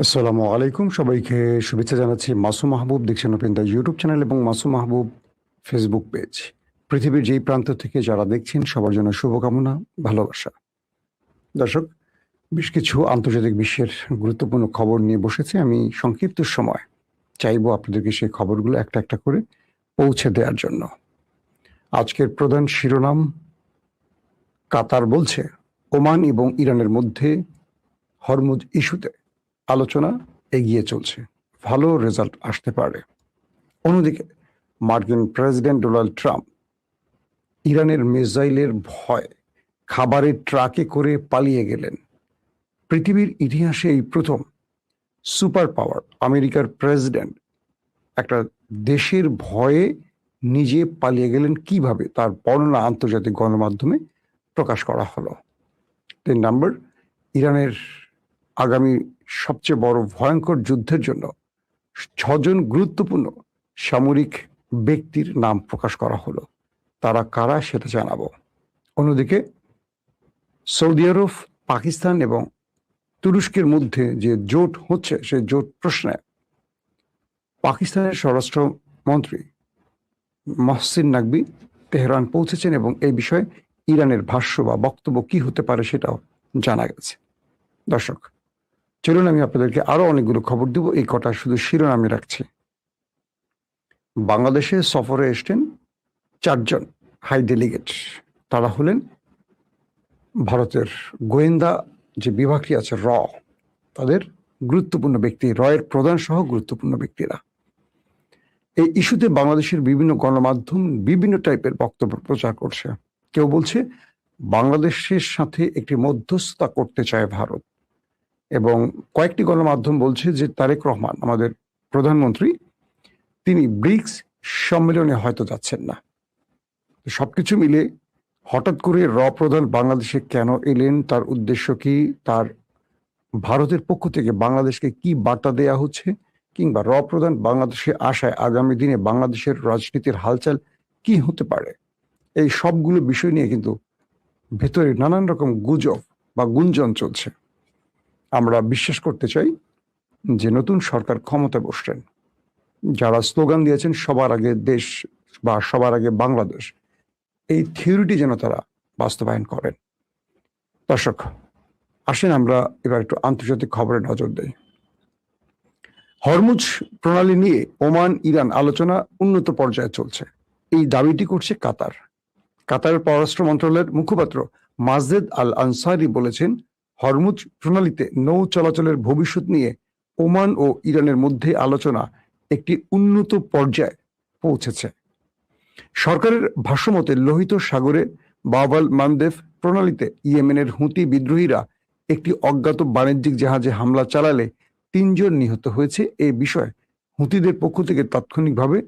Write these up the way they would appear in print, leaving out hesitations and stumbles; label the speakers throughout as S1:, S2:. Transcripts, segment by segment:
S1: আসসালামু আলাইকুম, সবাইকে শুভেচ্ছা জানাচ্ছি। মাসুম মাহবুব দেখছেন ওপেন দ্য ইউটিউব চ্যানেল এবং মাসুম মাহবুব ফেসবুক পেজ। পৃথিবীর যেই প্রান্ত থেকে যারা দেখছেন সবার জন্য শুভকামনা, ভালোবাসা। দর্শক, বেশ কিছু আন্তর্জাতিক বিশ্বের গুরুত্বপূর্ণ খবর নিয়ে বসেছি। আমি সংক্ষিপ্ত সময় চাইবো আপনাদেরকে সেই খবরগুলো একটা একটা করে পৌঁছে দেওয়ার জন্য। আজকের প্রধান শিরোনাম: কাতার বলছে ওমান এবং ইরানের মধ্যে হরমুজ ইস্যুতে আলোচনা এগিয়ে চলছে, ভালো রেজাল্ট আসতে পারে। অন্যদিকে মার্কিন প্রেসিডেন্ট ডোনাল্ড ট্রাম্প ইরানের মিসাইলের ভয় খাবারের ট্রাকে করে পালিয়ে গেলেন। পৃথিবীর ইতিহাসে এই প্রথম সুপার পাওয়ার আমেরিকার প্রেসিডেন্ট একটা দেশের ভয়ে নিজে পালিয়ে গেলেন, কিভাবে তার বর্ণনা আন্তর্জাতিক গণমাধ্যমে প্রকাশ করা হলো। 3 নম্বর, ইরানের আগামী সবচেয়ে বড় ভয়ঙ্কর যুদ্ধের জন্য 6 জন গুরুত্বপূর্ণ সামরিক ব্যক্তির নাম প্রকাশ করা হলো। তারা কারা সেটা জানাবো। অন্যদিকে সৌদি আরব, পাকিস্তান এবং তুরস্কের মধ্যে যে জোট হচ্ছে, সেই জোট প্রশ্নে পাকিস্তানের স্বরাষ্ট্রমন্ত্রী মহসিন নাকবি তেহরান পৌঁছেছেন এবং এই বিষয়ে ইরানের ভাষ্য বা বক্তব্য কি হতে পারে সেটাও জানা গেছে। দর্শক, চলুন আমি আপনাদেরকে আরো অনেকগুলো খবর দেব, এই কটা শুধু শিরোনামে রাখছি। বাংলাদেশে সফরে এসছেন 4 জন হাই ডেলিগেট। তারা হলেন ভারতের গোয়েন্দা যে বিভাগটি আছে র, তাদের গুরুত্বপূর্ণ ব্যক্তি, রয়ের প্রধান সহ গুরুত্বপূর্ণ ব্যক্তিরা। এই ইস্যুতে বাংলাদেশের বিভিন্ন গণমাধ্যম বিভিন্ন টাইপের বক্তব্য প্রচার করছে। কেউ বলছে বাংলাদেশের সাথে একটি মধ্যস্থতা করতে চায় ভারত, এবং কয়েকটি গণমাধ্যম বলছে যে তারেক রহমান, আমাদের প্রধানমন্ত্রী, তিনি ব্রিক্স সম্মেলনে হয়তো যাচ্ছেন না। সবকিছু মিলে হঠাৎ করে র প্রধান বাংলাদেশে কেন এলেন, তার উদ্দেশ্য কি, তার ভারতের পক্ষ থেকে বাংলাদেশকে কি বার্তা দেয়া হচ্ছে, কিংবা র প্রধান বাংলাদেশে আসায় আগামী দিনে বাংলাদেশের রাজনীতির হালচাল কি হতে পারে, এই সবগুলো বিষয় নিয়ে কিন্তু ভেতরে নানান রকম গুজব বা গুঞ্জন চলছে। আমরা বিশ্বাস করতে চাই যে নতুন সরকার ক্ষমতায় বসছেন, যারা স্লোগান দিয়েছেন সবার আগে দেশ বা সবার আগে বাংলাদেশ, এই থিওরিটি যেন তারা বাস্তবায়ন করেন। দর্শক, আসেন আমরা এবার একটু আন্তর্জাতিক খবরে নজর দেই। হরমুজ প্রণালী নিয়ে ওমান ইরান আলোচনা উন্নত পর্যায়ে চলছে, এই দাবিটি করছে কাতার। কাতারের পররাষ্ট্র মন্ত্রণালয়ের মুখপাত্র মাজেদ আল আনসারি বলেছেন, হরমুজ প্রণালীতে নৌ চলাচলের ভবিষ্যৎ নিয়ে ওমান ও ইরানের মধ্যে আলোচনা একটি উন্নত পর্যায়ে পৌঁছেছে। সরকারের ভাষ্যমতে লোহিত সাগরে বাব-আল মানদেব প্রণালীতে ইয়েমেনের হুতি বিদ্রোহীরা একটি অজ্ঞাত বাণিজ্যিক জাহাজে হামলা চালালে 3 জন নিহত হয়েছে। এই বিষয়ে হুতিদের পক্ষ থেকে তাৎক্ষণিকভাবে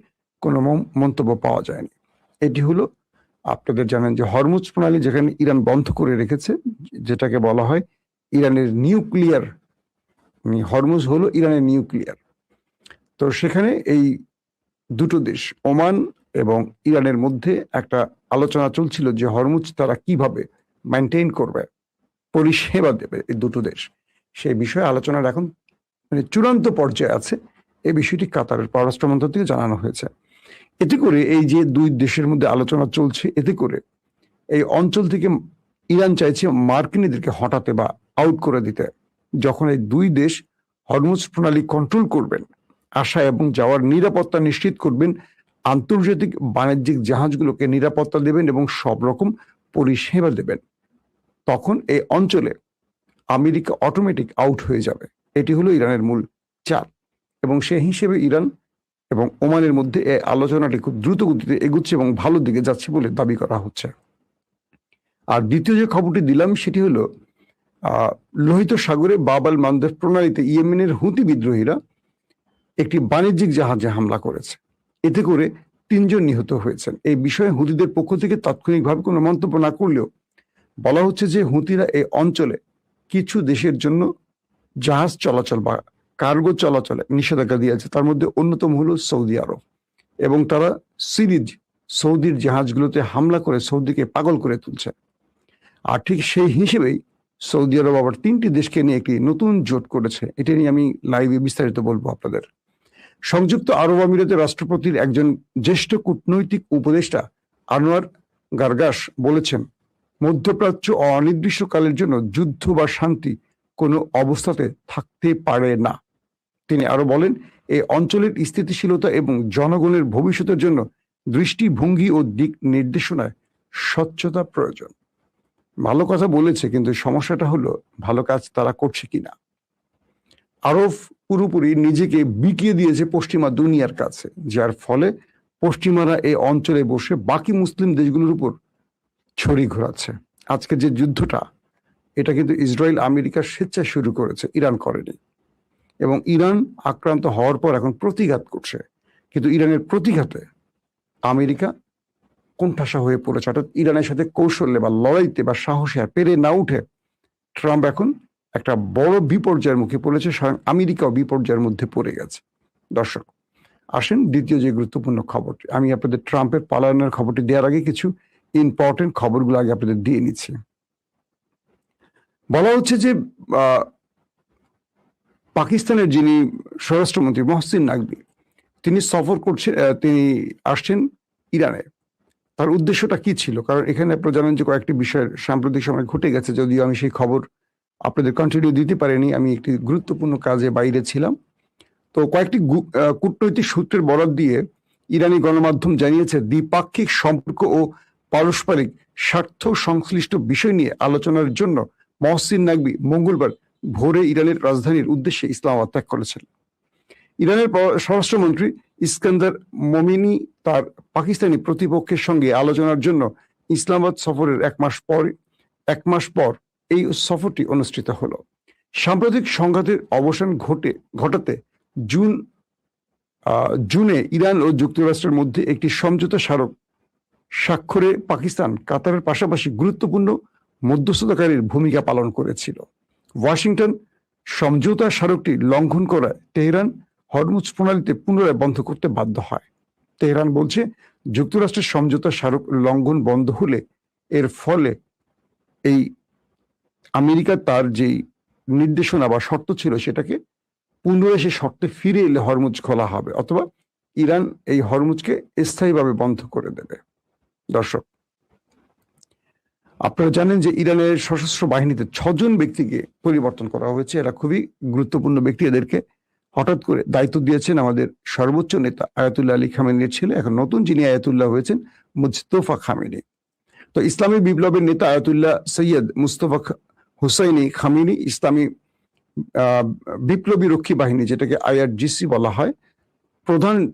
S1: কোনো মন্তব্য পাওয়া যায়নি। এটি হলো, আপনাদের জানেন যে হরমুজ প্রণালী যেখানে ইরান বন্ধ করে রেখেছে, যেটাকে বলা হয় ইরানের নিউক্লিয়ার, হরমুজ হলো ইরানের নিউক্লিয়ার। তো সেখানে এই দুটো দেশ ওমান এবং ইরানের মধ্যে একটা আলোচনা চলছিল যে হরমুজ তারা কিভাবে মেনটেন করবে, পরিষেবা দেবে এই দুটো দেশ, সেই বিষয়ে আলোচনার এখন চূড়ান্ত পর্যায়ে আছে। এই বিষয়টি কাতারের পররাষ্ট্র মন্ত্রক থেকে জানানো হয়েছে। এতে করে এই যে 2 দেশের মধ্যে আলোচনা চলছে, এতে করে এই অঞ্চল থেকে ইরান চাইছে মার্কিনীদেরকে হটাতে বা আউট করে দিতে। যখন এই 2 দেশ হরমুজ প্রণালী কন্ট্রোল করবেন, আসা এবং যাওয়ার নিরাপত্তা নিশ্চিত করবেন, আন্তর্জাতিক বাণিজ্যিক জাহাজগুলোকে নিরাপত্তা দেবেন এবং সব রকম পরিষেবা দেবেন, তখন এই অঞ্চলে আমেরিকা অটোমেটিক আউট হয়ে যাবে। এটি হলো ইরানের মূল চাপ, এবং সেই হিসেবে ইরান এবং ওমানের মধ্যে এই আলোচনাটি খুব দ্রুত গতিতে এগুচ্ছে এবং ভালো দিকে যাচ্ছে বলে দাবি করা হচ্ছে। আর দ্বিতীয় যে খবরটি দিলাম সেটি হলো লোহিত সাগরে বাব-আল মানদেব প্রণালীতে ইয়েমেনের হুতি বিদ্রোহীরা একটি বাণিজ্যিক জাহাজে হামলা করেছে, এতে করে 3 জন নিহত হয়েছেন। এই বিষয়ে হুতিদের পক্ষ থেকে তাৎক্ষণিকভাবে কোনো মন্তব্য না করলেও বলা হচ্ছে যে হুতিরা এই অঞ্চলে কিছু দেশের জন্য জাহাজ চলাচল বা কার্গো চলাচলে নিষেধাজ্ঞা দিয়েছে, তার মধ্যে অন্যতম হলো সৌদি আরব, এবং তারা সিরিজ সৌদির জাহাজগুলোতে হামলা করে সৌদিকে পাগল করে তুলছে। আর ঠিক সেই হিসেবেই সৌদি আরব আবার 3টি দেশকে নিয়ে একটি নতুন জোট করেছে। এটা নিয়ে আমি লাইভে বিস্তারিত বলবো আপনাদের। সংযুক্ত আরব আমিরাতের রাষ্ট্রপতির একজন জ্যেষ্ঠ কূটনৈতিক উপদেষ্টা আনোয়ার গারগাস বলেছেন, মধ্যপ্রাচ্য অনির্দিষ্টকালের জন্য যুদ্ধ বা শান্তি কোনো অবস্থাতে থাকতে পারে না। তিনি আরো বলেন, এই অঞ্চলের স্থিতিশীলতা এবং জনগণের ভবিষ্যতের জন্য দৃষ্টিভঙ্গি ও দিক নির্দেশনায় স্বচ্ছতা প্রয়োজন। ভালো কথা বলেছে, কিন্তু সমস্যাটা হলো ভালো কাজ তারা করছে কিনা। আরব পুরোপুরি নিজেকে বিকিয়ে দিয়েছে পশ্চিমা দুনিয়ার কাছে, যার ফলে পশ্চিমারা এই অঞ্চলে বসে বাকি মুসলিম দেশগুলোর উপর ছড়ি ঘোরাচ্ছে। আজকে যে যুদ্ধটা, এটা কিন্তু ইসরায়েল আমেরিকা স্বেচ্ছায় শুরু করেছে, ইরান করেনি। এবং ইরান আক্রান্ত হওয়ার পর এখন প্রতিঘাত করছে, কিন্তু ইরানের প্রতিঘাতে আমেরিকা কোণঠাসা হয়ে পড়েছে। অর্থাৎ ইরানের সাথে কৌশলে বা লড়াইতে বা সাহসে পেরে না উঠে ট্রাম্প এখন একটা বড় বিপর্যয়ের মুখে পড়েছে, স্বয়ং আমেরিকাও বিপর্যয়ের মধ্যে পড়ে গেছে। দর্শক, আসেন দ্বিতীয় যে গুরুত্বপূর্ণ খবরটি, আমি আপনাদের ট্রাম্পের পলায়নের খবরটি দেওয়ার আগে কিছু ইম্পর্টেন্ট খবরগুলো আগে আপনাদের দিয়ে নিচ্ছি। বলা হচ্ছে যে পাকিস্তানের যিনি স্বরাষ্ট্রমন্ত্রী মহসিন নাকভি, তিনি সফর করছেন, তিনি আসছেন ইরানে। তার উদ্দেশ্যটা কি ছিল? কারণ এখানে আপনারা জানেন যে কয়েকটি বিষয়ের সাম্প্রতিক সময় ঘটে গেছে, যদিও আমি সেই খবর আপনাদের কন্টিনিউ দিতে পারিনি, আমি একটি গুরুত্বপূর্ণ কাজে বাইরে ছিলাম। তো কয়েকটি কূটনৈতিক সূত্রের বরাত দিয়ে ইরানি গণমাধ্যম জানিয়েছে, দ্বিপাক্ষিক সম্পর্ক ও পারস্পরিক স্বার্থ সংশ্লিষ্ট বিষয় নিয়ে আলোচনার জন্য মহসিন নাকভি মঙ্গলবার ভোরে ইরানের রাজধানীর উদ্দেশ্যে ইসলামাবাদ ত্যাগ করেছেন। ইরানের স্বরাষ্ট্রমন্ত্রী ইস্কান্দার মোমিনি তার পাকিস্তানি প্রতিপক্ষের সঙ্গে আলোচনার জন্য ইসলামাবাদ সফরের এক মাস পর এই সফরটি অনুষ্ঠিত হলো। সাম্প্রতিক সংঘাতের অবসান ঘটাতে জুনে ইরান ও যুক্তরাষ্ট্রের মধ্যে একটি সমঝোতা স্মারক স্বাক্ষরে পাকিস্তান কাতারের পাশাপাশি গুরুত্বপূর্ণ মধ্যস্থতাকারীর ভূমিকা পালন করেছিল। ওয়াশিংটন সমঝোতা স্মারকটি লঙ্ঘন করায় তেহরান হরমুজ প্রণালীতে পুনরায় বন্ধ করতে বাধ্য হয়। তেহরান বলছে, যুক্তরাষ্ট্রের সমঝোতা স্মারক লঙ্ঘন বন্ধ হলে এর ফলে এই আমেরিকা তার যেই নির্দেশনা বা শর্ত ছিল সেটাকে পুনরায় সে শর্তে ফিরে এলে হরমুজ খোলা হবে, অথবা ইরান এই হরমুজকে স্থায়ীভাবে বন্ধ করে দেবে। দর্শক, আপনারা জানেন যে ইরানের সশস্ত্র বাহিনীতে 6 জন ব্যক্তিকে পরিবর্তন করা হয়েছে। এরা খুবই গুরুত্বপূর্ণ ব্যক্তি। এদেরকে হঠাৎ করে দায়িত্ব দিয়েছেন আমাদের সর্বোচ্চ নেতা আয়াতুল্লাহ আলী খামেনির ছেলে, এখন নতুন যিনি আয়াতুল্লাহ হয়েছেন মুজতফা খামেনি। তো ইসলামী বিপ্লবের নেতা আয়াতুল্লাহ সৈয়দ মুস্তফা হুসাইনি খামেনি ইসলামী বিপ্লবী রক্ষী বাহিনী, যেটাকে IRGC বলা হয়,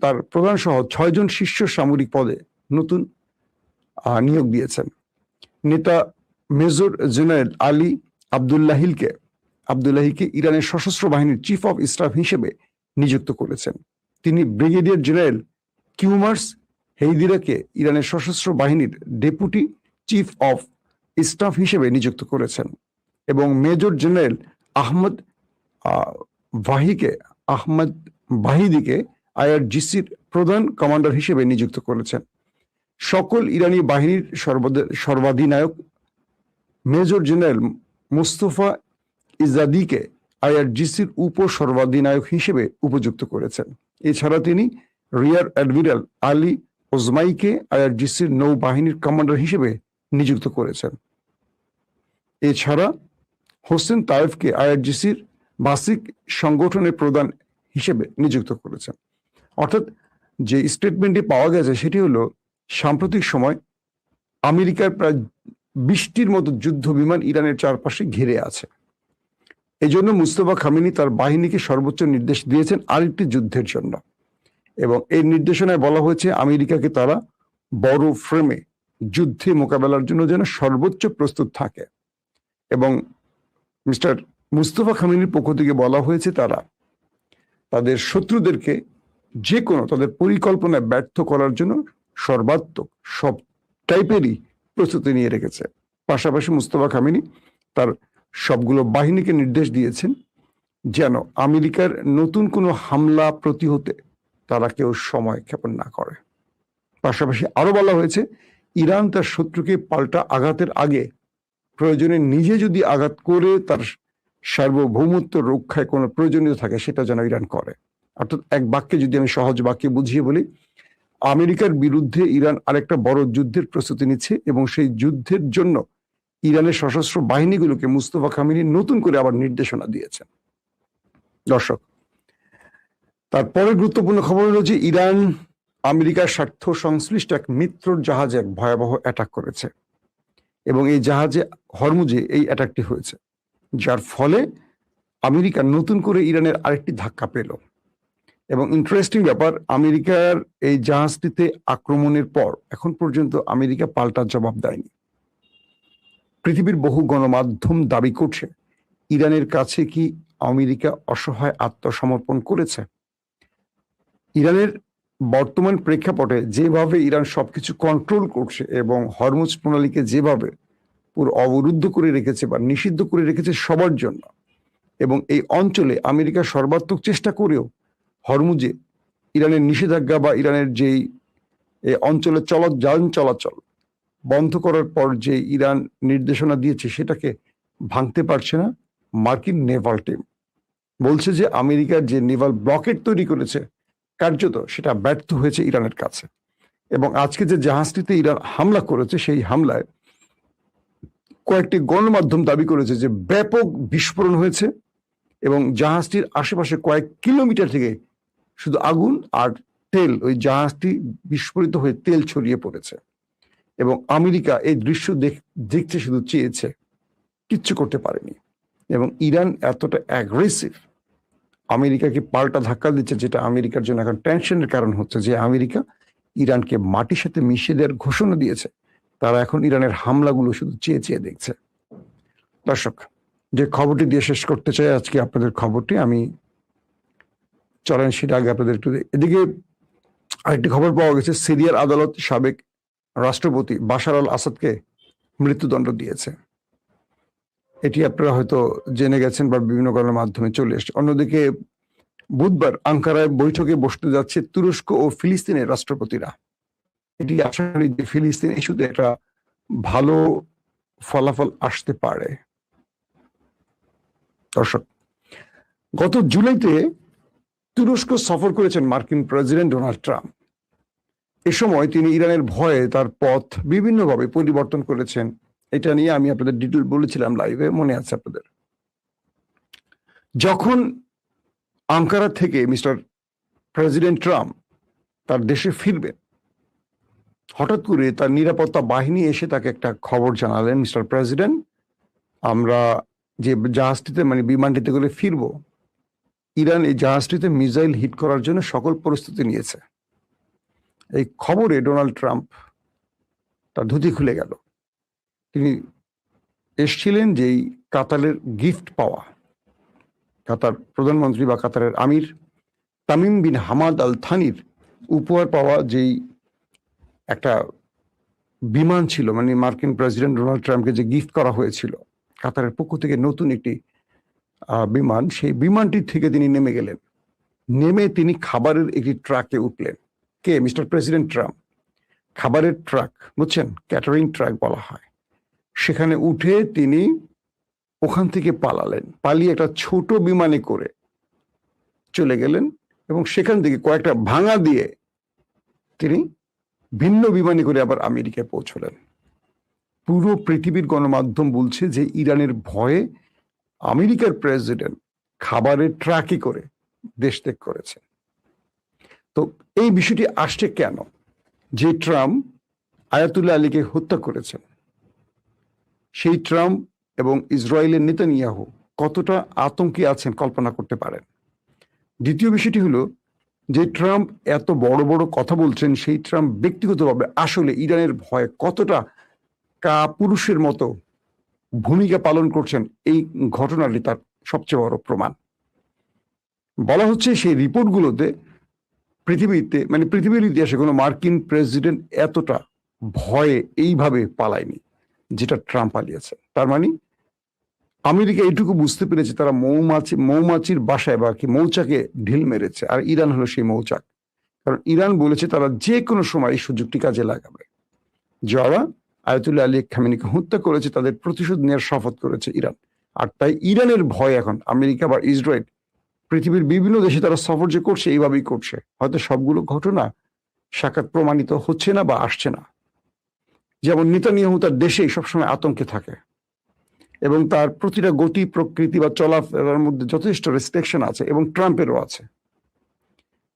S1: তার প্রধান সহ 6 জন শীর্ষ সামরিক পদে নতুন নিয়োগ দিয়েছেন। নেতা মেজর জেনারেল আলী আব্দুল্লাহিকে ইরানের সশস্ত্র বাহিনীর চিফ অফ স্টাফ হিসেবে নিযুক্ত করেছেন। তিনি ব্রিগেডিয়ার জেনারেল কিউমার্স হেইদিরাকে ইরানের সশস্ত্র বাহিনীর ডেপুটি চিফ অফ স্টাফ হিসেবে নিযুক্ত করেছেন এবং মেজর জেনারেল আহমদ বাহিদিকে IRGCর প্রধান কমান্ডার হিসেবে নিযুক্ত করেছেন। সকল ইরানি বাহিনীর সর্বাধিনায়ক মেজর জেনারেল মুস্তফা ইজাদিকে IRGCর উপ সর্বাধিনায়ক হিসেবে উপযুক্ত করেছেন। এছাড়া তিনি রিয়ার অ্যাডমিরাল আলী ওজমাইকে IRGCর নৌবাহিনীর কমান্ডার হিসেবে নিযুক্ত করেছেন। এছাড়া হোসেন তায়েফকে IRGCর বাসিক সংগঠনের প্রধান হিসেবে নিযুক্ত করেছেন। অর্থাৎ যে স্টেটমেন্টটি পাওয়া গেছে সেটি হলো, সাম্প্রতিক সময় আমেরিকার প্রায় 20টির মতো যুদ্ধ বিমান ইরানের চারপাশে ঘিরে আছে। এই জন্য মুস্তফা খামেনি তার বাহিনীকে সর্বোচ্চ নির্দেশ দিয়েছেন আরেকটি যুদ্ধের জন্য, এবং এই নির্দেশনায় বলা হয়েছে আমেরিকাকে তারা বড় ফ্রেমে যুদ্ধে মোকাবেলার জন্য যেন সর্বোচ্চ প্রস্তুত থাকে। এবং মিস্টার মুস্তফা খামেনির পক্ষ থেকে বলা হয়েছে তারা তাদের শত্রুদেরকে যে কোনো তাদের পরিকল্পনায় ব্যর্থ করার জন্য সর্বাত্মক সব টাইপেরই প্রস্তুতি নিয়ে রেখেছে। পাশাপাশি মুস্তফা খামেনি তার সবগুলো বাহিনীকে নির্দেশ দিয়েছেন যেন আমেরিকার নতুন কোনো হামলা প্রতিহতে তারা কেউ সময় ক্ষেপণ না করে। পাশাপাশি আরো বলা হয়েছে, ইরান তার শত্রুকে পাল্টা আঘাতের আগে প্রয়োজনে নিজে যদি আঘাত করে তার সার্বভৌমত্ব রক্ষায় কোনো প্রয়োজনীয় থাকে সেটা যেন ইরান করে। অর্থাৎ এক বাক্যে যদি আমি সহজ বাক্যে বুঝিয়ে বলি, আমেরিকার বিরুদ্ধে ইরান আরেকটা বড় যুদ্ধের প্রস্তুতি নিচ্ছে এবং সেই যুদ্ধের জন্য ইরানের সশস্ত্র বাহিনীগুলোকে মুস্তফা খামেনি নতুন করে আবার নির্দেশনা দিয়েছেন। দর্শক, তারপরে গুরুত্বপূর্ণ খবর হলো যে ইরান আমেরিকার স্বার্থ সংশ্লিষ্ট এক মিত্রর জাহাজে এক ভয়াবহ অ্যাটাক করেছে এবং এই জাহাজে হরমুজে এই অ্যাটাকটি হয়েছে, যার ফলে আমেরিকা নতুন করে ইরানের আরেকটি ধাক্কা পেল। এবং ইন্টারেস্টিং ব্যাপার, আমেরিকার এই জাহাজটিতে আক্রমণের পর এখন পর্যন্ত আমেরিকা পাল্টা জবাব দেয়নি। পৃথিবীর বহু গণমাধ্যম দাবি করছে ইরানের কাছে কি আমেরিকা অসহায় আত্মসমর্পণ করেছে। ইরানের বর্তমান প্রেক্ষাপটে যেভাবে ইরান সবকিছু কন্ট্রোল করছে এবং হরমুজ প্রণালীকে যেভাবে পুরো অবরুদ্ধ করে রেখেছে বা নিষিদ্ধ করে রেখেছে সবার জন্য, এবং এই অঞ্চলে আমেরিকা সর্বাত্মক চেষ্টা করেও হরমুজে ইরানের নিষেধাজ্ঞা বা ইরানের যেই অঞ্চলে যান চলাচল বন্ধ করার পর যে ইরান নির্দেশনা দিয়েছে সেটাকে ভাঙতে পারছে না মার্কিন নেভাল টিম। বলছে যে আমেরিকার যে নেভাল ব্লকেট তৈরি করেছে কার্যত সেটা ব্যর্থ হয়েছে ইরানের কাছে। এবং আজকে যে জাহাজটিতে ইরান হামলা করেছে সেই হামলায় কয়েকটি গণমাধ্যম দাবি করেছে যে ব্যাপক বিস্ফোরণ হয়েছে এবং জাহাজটির আশেপাশে কয়েক কিলোমিটার থেকে শুধু আগুন আর তেল, ওই জাহাজটি বিস্ফোরিত হয়ে তেল ছড়িয়ে পড়েছে এবং আমেরিকা এই দৃশ্য দেখতে শুধু চেয়েছে, কিচ্ছু করতে পারেনি। এবং ইরান এতটা অ্যাগ্রেসিভ, আমেরিকাকে পাল্টা ধাক্কা দিচ্ছে, যেটা আমেরিকার জন্য এখন টেনশনের কারণ হচ্ছে যে আমেরিকা ইরানকে মাটির সাথে মিশিয়ে দেওয়ার ঘোষণা দিয়েছে। তারা এখন ইরানের হামলাগুলো শুধু চেয়ে চেয়ে দেখছে। দর্শক, যে খবরটি দিয়ে শেষ করতে চাই আজকে আপনাদের খবরটি, আমি চলেন সেটা আগে আপনাদের একটু। এদিকে আরেকটি খবর পাওয়া গেছে, সিরিয়ার আদালত সাবেক রাষ্ট্রপতি বাশার আল আসাদকে মৃত্যুদণ্ড দিয়েছে। এটি আপনারা হয়তো জেনে গেছেন বা বিভিন্ন কারণের মাধ্যমে চলে এসছে। অন্যদিকে বুধবার আঙ্কারায় বৈঠকে বসতে যাচ্ছে তুরস্ক ও ফিলিস্তিনের রাষ্ট্রপতিরা। এটি আশা করি যে ফিলিস্তিন ইস্যুতে একটা ভালো ফলাফল আসতে পারে। দর্শক, গত জুলাইতে তুরস্ক সফর করেছেন মার্কিন প্রেসিডেন্ট ডোনাল্ড ট্রাম্প। এ সময় তিনি ইরানের ভয়ে তার পথ বিভিন্নভাবে পরিবর্তন করেছেন। এটা নিয়ে আমি আপনাদের ডিটেল বলেছিলাম লাইভে, মনে আছে আপনাদের। যখন আঙ্কারা থেকে মিস্টার প্রেসিডেন্ট ট্রাম্প তার দেশে ফিরবেন, হঠাৎ করে তার নিরাপত্তা বাহিনী এসে তাকে একটা খবর জানালেন, মিস্টার প্রেসিডেন্ট, আমরা যে জাহাজটিতে মানে বিমানটিতে করে ফিরবো, ইরান এই জাহাজটিতে মিসাইল হিট করার জন্য সকল প্রস্তুতি নিয়েছে। এই খবরে ডোনাল্ড ট্রাম্প তার ধুতি খুলে গেল। তিনি এসছিলেন যেই কাতারের গিফট পাওয়া, কাতার প্রধানমন্ত্রী বা কাতারের আমির তামিম বিন হামাদ আল থানির উপহার পাওয়া যেই একটা বিমান ছিল, মানে মার্কিন প্রেসিডেন্ট ডোনাল্ড ট্রাম্পকে যে গিফট করা হয়েছিল কাতারের পক্ষ থেকে নতুন একটি বিমান, সেই বিমানটি থেকে তিনি নেমে গেলেন। নেমে তিনি খাবারের একটি ট্রাকে উঠলেন। কে? Mister president Trump. খাবারের ট্রাক, বুঝছেন, ক্যাটারিং ট্রাক বলা হয়। সেখানে উঠে তিনি ওখান থেকে পালালেন, পালিয়ে একটা ছোট বিমানে করে চলে গেলেন এবং সেখান থেকে কয়েকটা ভাঙা দিয়ে তিনি ভিন্ন বিমানে করে আবার আমেরিকায় পৌঁছলেন। পুরো পৃথিবীর গণমাধ্যম বলছে যে ইরানের ভয়ে আমেরিকার প্রেসিডেন্ট খাবারের ট্রাকে করে দেশ ত্যাগ করেছে। তো এই বিষয়টি আসছে কেন? যে ট্রাম্প আয়াতুল্লাহ আলীকে হত্যা করেছেন, সেই ট্রাম্প এবং ইসরায়েলের নেতানিয়াহু কতটা আতঙ্কে আছেন কল্পনা করতে পারেন। দ্বিতীয় বিষয়টি হলো, যে ট্রাম্প এত বড় বড় কথা বলছেন, সেই ট্রাম্প ব্যক্তিগতভাবে আসলে ইরানের ভয়ে কতটা কাপুরুষের মতো ভূমিকা পালন করছেন, এই ঘটনাটি তার সবচেয়ে বড় প্রমাণ। বলা হচ্ছে সেই রিপোর্টগুলোতে পৃথিবীতে, মানে পৃথিবীর ইতিহাসে কোনো মার্কিন প্রেসিডেন্ট এতটা ভয়ে এইভাবে পালায়নি যেটা ট্রাম্প পালিয়েছে। তার মানে আমেরিকা এইটুকু বুঝতে পেরেছে তারা মৌমাছির বাসায় বা কি মৌচাকে ঢিল মেরেছে, আর ইরান হলো সেই মৌচাক। কারণ ইরান বলেছে তারা যে কোনো সময় এই সুযোগটি কাজে লাগাবে। যারা আয়াতুল্লাহ আলী খামেনিকে হত্যা করেছে, তাদের প্রতিশোধ নেওয়ার শপথ করেছে ইরান। আর তাই ইরানের ভয় এখন আমেরিকা বা ইসরায়েল, পৃথিবীর বিভিন্ন দেশে তারা সফর যে করছে এইভাবেই করছে। হয়তো সবগুলো ঘটনা সাক্ষাৎ প্রমাণিত হচ্ছে না বা আসছে না। যেমন নেতানিয়াহু তার দেশেই সবসময় আতঙ্কে থাকে এবং তার প্রতিটা গতি প্রকৃতি বা চলাফেরার মধ্যে যথেষ্ট রেস্ট্রিকশন আছে, এবং ট্রাম্পেরও আছে।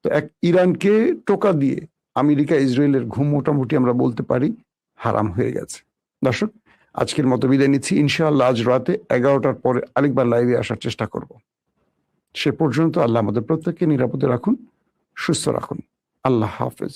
S1: তো এক ইরানকে টোকা দিয়ে আমেরিকা ইসরায়েলের ঘুম মোটামুটি আমরা বলতে পারি হারাম হয়ে গেছে। দর্শক, আজকের মতো বিদায় নিচ্ছি। ইনশাআল্লাহ আজ রাতে 11টার পরে আরেকবার লাইভে আসার চেষ্টা করব। সে পর্যন্ত আল্লাহ আমাদের প্রত্যেককে নিরাপদে রাখুন, সুস্থ রাখুন। আল্লাহ হাফেজ।